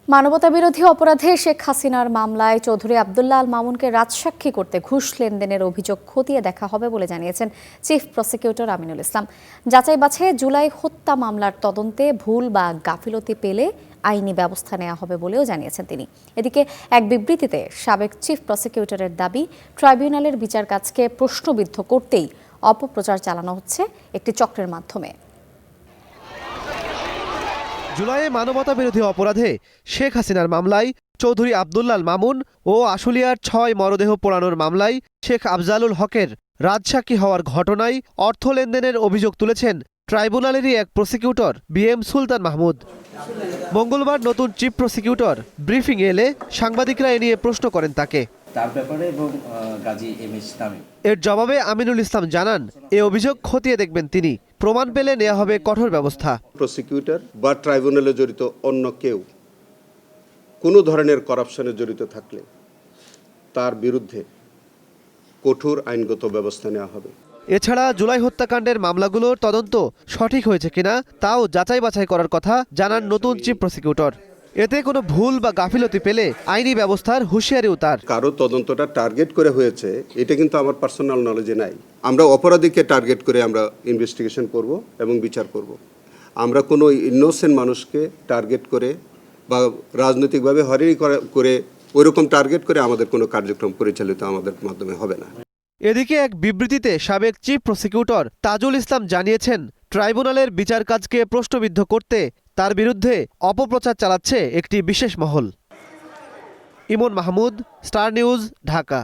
মানবতাবিরোধী অপরাধে শেখ হাসিনার মামলায় চৌধুরী আব্দুল্লাহ আল মামুনকে রাজসাক্ষী করতে ঘুষ লেনদেনের অভিযোগ খতিয়ে দেখা হবে বলে জানিয়েছেন চিফ প্রসিকিউটর আমিনুল ইসলাম। যাচাই বাছাই জুলাই হত্যা মামলার তদন্তে ভুল বা গাফিলতি পেলে আইনি ব্যবস্থা নেওয়া হবে বলেও জানিয়েছেন তিনি। এদিকে এক বিবৃতিতে সাবেক চিফ প্রসিকিউটরের দাবি, ট্রাইব্যুনালের বিচার কাজকে প্রশ্নবিদ্ধ করতেই অপপ্রচার চালানো হচ্ছে একটি চক্রের মাধ্যমে। জুলাইয়ে মানবতাবিরোধী অপরাধে শেখ হাসিনার মামলায় চৌধুরী আব্দুল্লাহ আল মামুন ও আশুলিয়ার 6 মরদেহ পোড়ানোর মামলায় শেখ আফজালুল হকের রাজসাক্ষী হওয়ার ঘটনায় অর্থ লেনদেনের অভিযোগ তুলেছেন ট্রাইব্যুনালেরই এক প্রসিকিউটর বিএম সুলতান মাহমুদ। মঙ্গলবার নতুন চিফ প্রসিকিউটর ব্রিফিং এলে সাংবাদিকরা এ নিয়ে প্রশ্ন করেন তাকে। তার ব্যাপারে এবং গাজী এমএস তামিম এর জবাবে আমিনুল ইসলাম জানান, এ অভিযোগ খতিয়ে দেখবেন তিনি, প্রমাণ পেলে নেওয়া হবে কঠোর ব্যবস্থা। প্রসিকিউটর বা ট্রাইব্যুনালে জড়িত অন্য কেউ কোনো ধরনের করাপশনে জড়িত থাকলে তার বিরুদ্ধে কঠোর আইনগত ব্যবস্থা নেওয়া হবে। এছাড়া জুলাই হত্যাকাণ্ডের মামলাগুলোর তদন্ত সঠিক হয়েছে কিনা তাও যাচাই বাছাই করার কথা জানান নতুন চিফ প্রসিকিউটর। এতে কোনো ভুল বা গাফিলতি পেলে আইনি ব্যবস্থার হুঁশিয়ারিও তার। কারো তদন্তটা টার্গেট করে হয়েছে এটা কিন্তু আমার পার্সোনাল নলেজে নাই। আমরা অপরাধীকে টার্গেট করে আমরা ইনভেস্টিগেশন করব এবং বিচার করব। আমরা কোনো ইনোসেন্ট মানুষকে টার্গেট করে বা রাজনৈতিকভাবে হয়রানি করে ওইরকম টার্গেট করে আমাদের কোনো কার্যক্রম পরিচালিত আমাদের মাধ্যমে হবে না। এদিকে এক বিবৃতিতে সাবেক চিফ প্রসিকিউটর তাজুল ইসলাম জানিয়েছেন, ট্রাইব্যুনালের বিচার কাজকে প্রশ্নবিদ্ধ করতে তার বিরুদ্ধে অপপ্রচার চালাচ্ছে একটি বিশেষ মহল। ইমন মাহমুদ, স্টার নিউজ, ঢাকা।